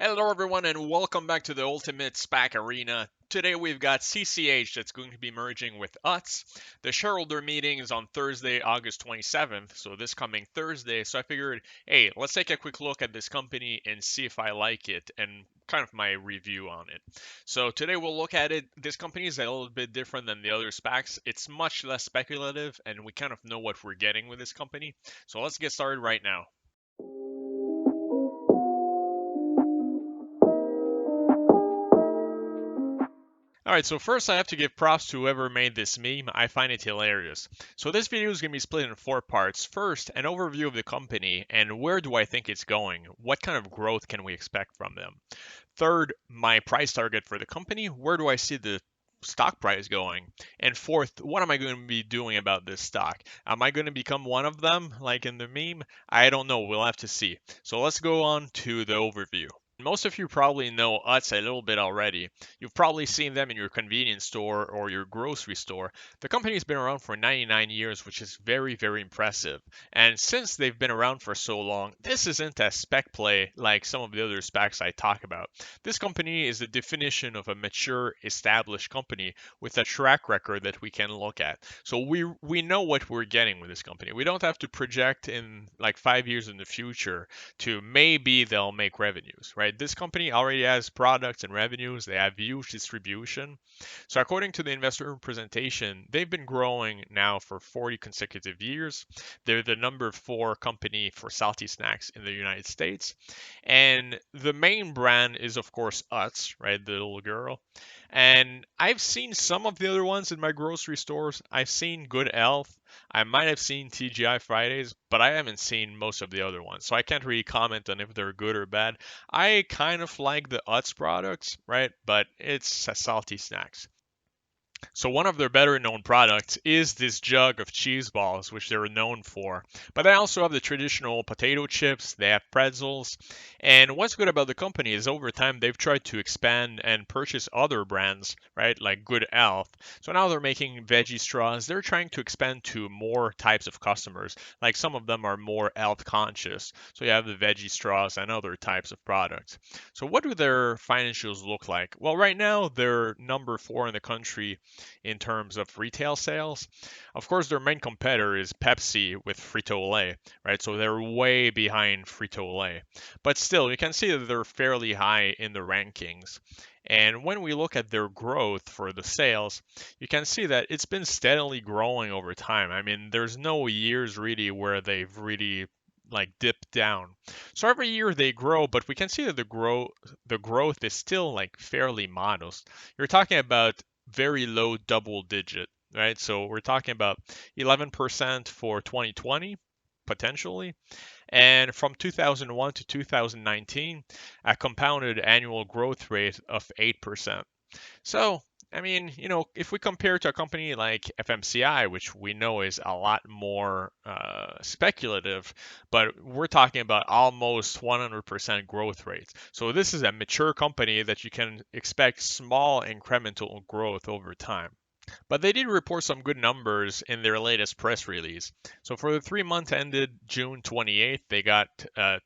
Hello everyone and welcome back to the Ultimate SPAC Arena. Today we've got CCH that's going to be merging with Utz. The shareholder meeting is on Thursday, August 27th, so this coming Thursday. So I figured, hey, let's take a quick look at this company and see if I like it and kind of my review on it. So today we'll look at it. This company is a little bit different than the other SPACs. It's much less speculative and we kind of know what we're getting with this company. So let's get started right now. Alright, so first I have to give props to whoever made this meme. I find it hilarious. So this video is going to be split in 4 parts. First, an overview of the company and where do I think it's going? What kind of growth can we expect from them? Third, my price target for the company. Where do I see the stock price going? And fourth, what am I going to be doing about this stock? Am I going to become one of them like in the meme? I don't know. We'll have to see. So let's go on to the overview. Most of you probably know Utz a little bit already. You've probably seen them in your convenience store or your grocery store. The company's been around for 99 years, which is very, very impressive. And since they've been around for so long, this isn't a spec play like some of the other specs I talk about. This company is the definition of a mature, established company with a track record that we can look at. So we know what we're getting with this company. We don't have to project in like 5 years in the future to maybe they'll make revenues, right? This company already has products and revenues. They have huge distribution. So according to the investor presentation, they've been growing now for 40 consecutive years. They're the number 4 company for salty snacks in the United States. And the main brand is, of course, Utz, right? The little girl. And I've seen some of the other ones in my grocery stores. I've seen Good Health. I might have seen TGI Fridays, but I haven't seen most of the other ones. So I can't really comment on if they're good or bad. I kind of like the Utz products, right? But it's a salty snacks. So one of their better known products is this jug of cheese balls, which they're known for. But they also have the traditional potato chips, they have pretzels. And what's good about the company is over time they've tried to expand and purchase other brands, right? Like Good Health. So now they're making veggie straws. They're trying to expand to more types of customers. Like some of them are more health conscious. So you have the veggie straws and other types of products. So what do their financials look like? Well, right now they're number 4 in the country in terms of retail sales. Of course, their main competitor is Pepsi with Frito-Lay, right? So they're way behind Frito-Lay. But still, you can see that they're fairly high in the rankings. And when we look at their growth for the sales, you can see that it's been steadily growing over time. I mean, there's no years really where they've really like dipped down. So every year they grow, but we can see that the growth is still like fairly modest. You're talking about very low double digit, right? So we're talking about 11% for 2020 potentially, and from 2001 to 2019, a compounded annual growth rate of 8%. So, I mean, if we compare to a company like FMCI, which we know is a lot more speculative, but we're talking about almost 100% growth rates. So this is a mature company that you can expect small incremental growth over time. But they did report some good numbers in their latest press release. So for the 3 months ended June 28th, they got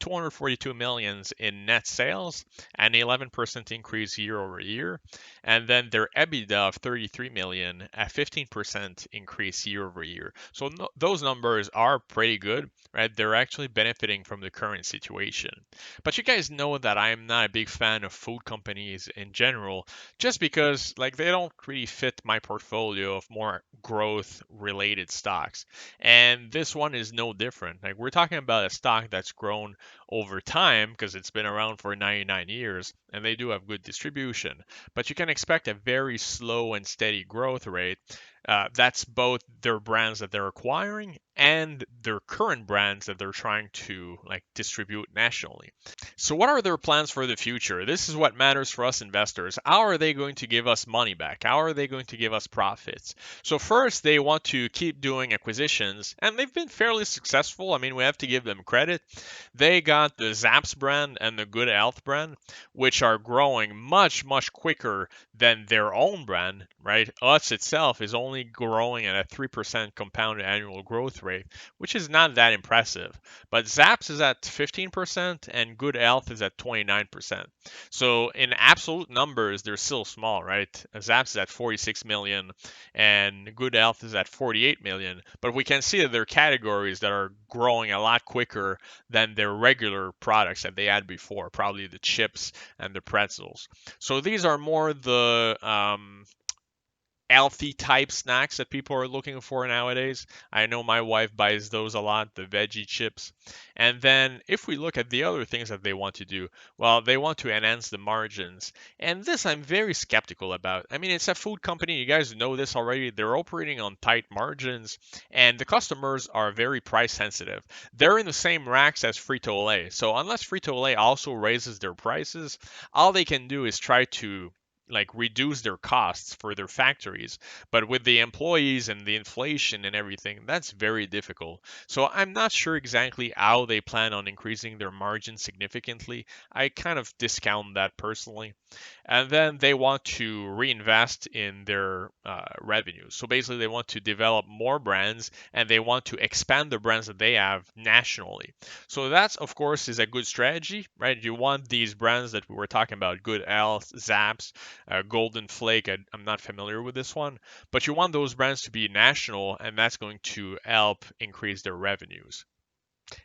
242 millions in net sales, an 11% increase year over year, and then their EBITDA of 33 million, a 15% increase year over year. So those numbers are pretty good, right? They're actually benefiting from the current situation. But you guys know that I'm not a big fan of food companies in general, just because like they don't really fit my portfolio of more growth related stocks. And this one is no different. Like we're talking about a stock that's grown over time because it's been around for 99 years and they do have good distribution. But you can expect a very slow and steady growth rate. That's both their brands that they're acquiring and their current brands that they're trying to like distribute nationally. So what are their plans for the future? This is what matters for us investors. How are they going to give us money back? How are they going to give us profits? So first, they want to keep doing acquisitions, and they've been fairly successful. I mean, we have to give them credit. They got the Zapp's brand and the Good Health brand, which are growing much, much quicker than their own brand, right? Utz itself is only only growing at a 3% compounded annual growth rate, which is not that impressive. But Zapp's is at 15% and Good Health is at 29%. So in absolute numbers, they're still small, right? Zapp's is at 46 million and Good Health is at 48 million. But we can see that there are categories that are growing a lot quicker than their regular products that they had before, probably the chips and the pretzels. So these are more the healthy type snacks that people are looking for nowadays. I know my wife buys those a lot, the veggie chips. And then if we look at the other things that they want to do, well, they want to enhance the margins. And this I'm very skeptical about. I mean, it's a food company. You guys know this already. They're operating on tight margins, and the customers are very price sensitive. They're in the same racks as Frito-Lay. So unless Frito-Lay also raises their prices, all they can do is try to reduce their costs for their factories. But with the employees and the inflation and everything, that's very difficult. So I'm not sure exactly how they plan on increasing their margin significantly. I kind of discount that personally. And then they want to reinvest in their revenue. So basically, they want to develop more brands and they want to expand the brands that they have nationally. So that's, of course, is a good strategy, right? You want these brands that we were talking about, Good Health, Zaps, Golden Flake. I'm not familiar with this one, but you want those brands to be national, and that's going to help increase their revenues.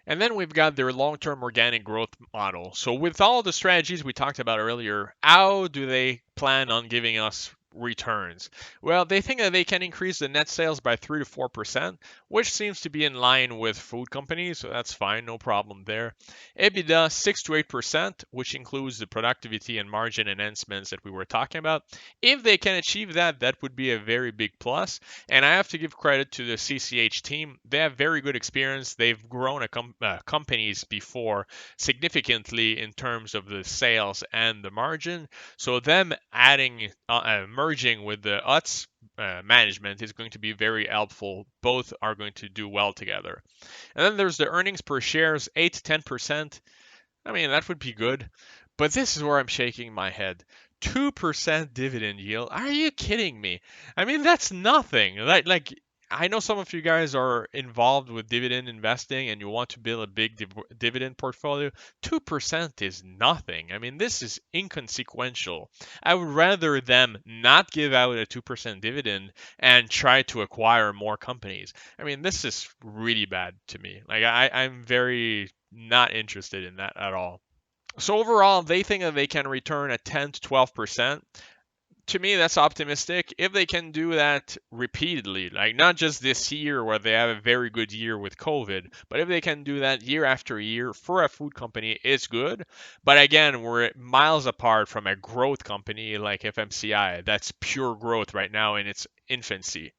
And then we've got their long-term organic growth model. So with all the strategies we talked about earlier, how do they plan on giving us returns? Well, they think that they can increase the net sales by 3 to 4%, which seems to be in line with food companies, so that's fine, no problem there. EBITDA 6 to 8%, which includes the productivity and margin enhancements that we were talking about. If they can achieve that, that would be a very big plus. And I have to give credit to the CCH team. They have very good experience. They've grown companies before significantly in terms of the sales and the margin. So them merging with the Utz management is going to be very helpful. Both are going to do well together. And then there's the earnings per shares, 8 to 10%. I mean, that would be good. But this is where I'm shaking my head. 2% dividend yield? Are you kidding me? I mean, that's nothing. I know some of you guys are involved with dividend investing and you want to build a big dividend portfolio. 2% is nothing. I mean, this is inconsequential. I would rather them not give out a 2% dividend and try to acquire more companies. I mean, this is really bad to me. I'm very not interested in that at all. So overall, they think that they can return at 10 to 12%. To me, that's optimistic. If they can do that repeatedly, like not just this year where they have a very good year with COVID, but if they can do that year after year for a food company, it's good. But again, we're miles apart from a growth company like FMCI. That's pure growth right now in its infancy.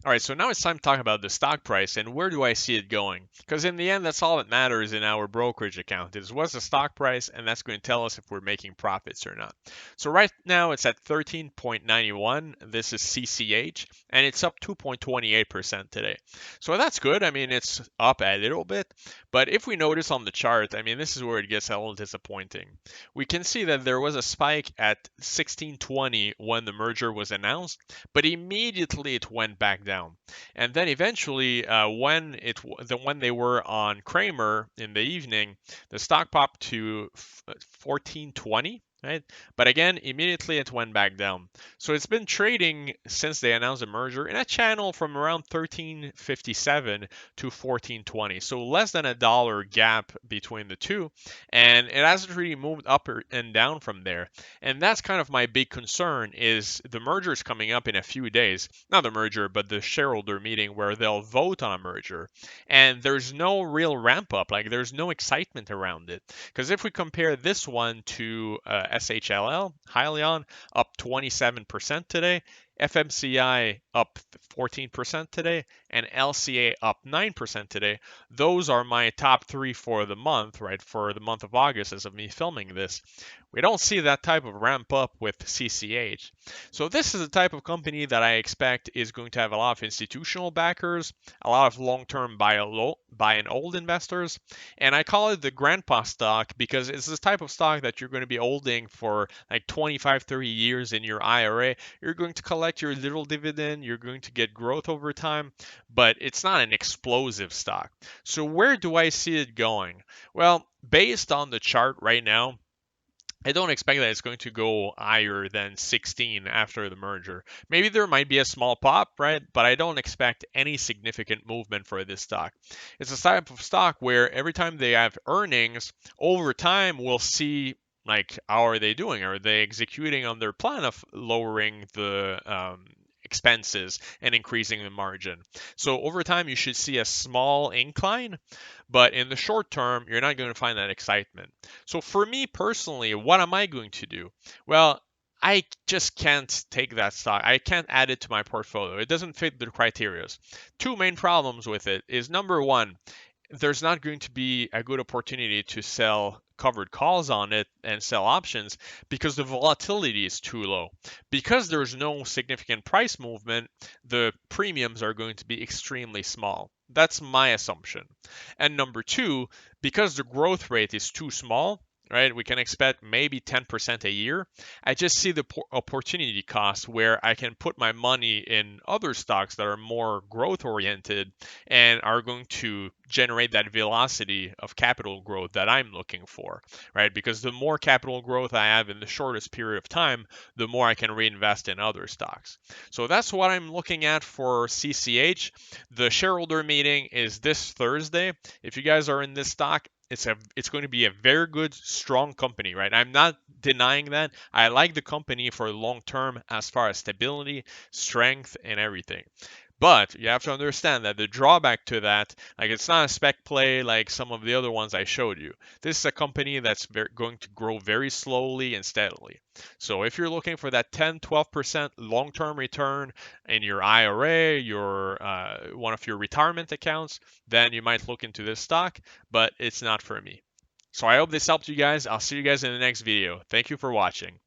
All right, so now it's time to talk about the stock price and where do I see it going? Because in the end, that's all that matters in our brokerage account is what's the stock price, and that's going to tell us if we're making profits or not. So right now it's at 13.91. This is CCH, and it's up 2.28% today. So that's good. I mean, it's up a little bit, but if we notice on the chart, I mean, this is where it gets a little disappointing. We can see that there was a spike at 1620 when the merger was announced, but immediately it went back down. And then eventually, when they were on Kramer in the evening, the stock popped to 1420. Right? But again, immediately it went back down. So it's been trading since they announced the merger in a channel from around 1357 to 1420. So less than $1 gap between the two. And it hasn't really moved up and down from there. And that's kind of my big concern is the merger is coming up in a few days. Not the merger, but the shareholder meeting where they'll vote on a merger. And there's no real ramp up. Like there's no excitement around it. Because if we compare this one to SHLL, Hyliion, up 27% today, FMCI up 14% today, and LCA up 9% today. Those are my top three for the month, right? For the month of August as of me filming this. We don't see that type of ramp up with CCH. So this is the type of company that I expect is going to have a lot of institutional backers, a lot of long-term buy and hold investors, and I call it the grandpa stock because it's the type of stock that you're going to be holding for like 25, 30 years in your IRA. You're going to collect your little dividend, You're going to get growth over time, but it's not an explosive stock. So where do I see it going? Well, based on the chart right now, I don't expect that it's going to go higher than 16 after the merger. Maybe there might be a small pop, right? But I don't expect any significant movement for this stock. It's a type of stock where every time they have earnings, over time we'll see like how are they doing? Are they executing on their plan of lowering the expenses and increasing the margin? So over time you should see a small incline, but in the short term, you're not going to find that excitement. So for me personally, what am I going to do? Well, I just can't take that stock. I can't add it to my portfolio. It doesn't fit the criteria. Two main problems with it is number one, there's not going to be a good opportunity to sell covered calls on it and sell options because the volatility is too low. Because there's no significant price movement, the premiums are going to be extremely small. That's my assumption. And number two, because the growth rate is too small, right? We can expect maybe 10% a year. I just see the opportunity cost where I can put my money in other stocks that are more growth oriented and are going to generate that velocity of capital growth that I'm looking for, right? Because the more capital growth I have in the shortest period of time, the more I can reinvest in other stocks. So that's what I'm looking at for CCH. The shareholder meeting is this Thursday. If you guys are in this stock, it's going to be a very good, strong company, right? I'm not denying that. I like the company for long term as far as stability, strength, and everything. But you have to understand that the drawback to that, like it's not a spec play like some of the other ones I showed you. This is a company that's going to grow very slowly and steadily. So if you're looking for that 10, 12% long-term return in your IRA, your one of your retirement accounts, then you might look into this stock, but it's not for me. So I hope this helped you guys. I'll see you guys in the next video. Thank you for watching.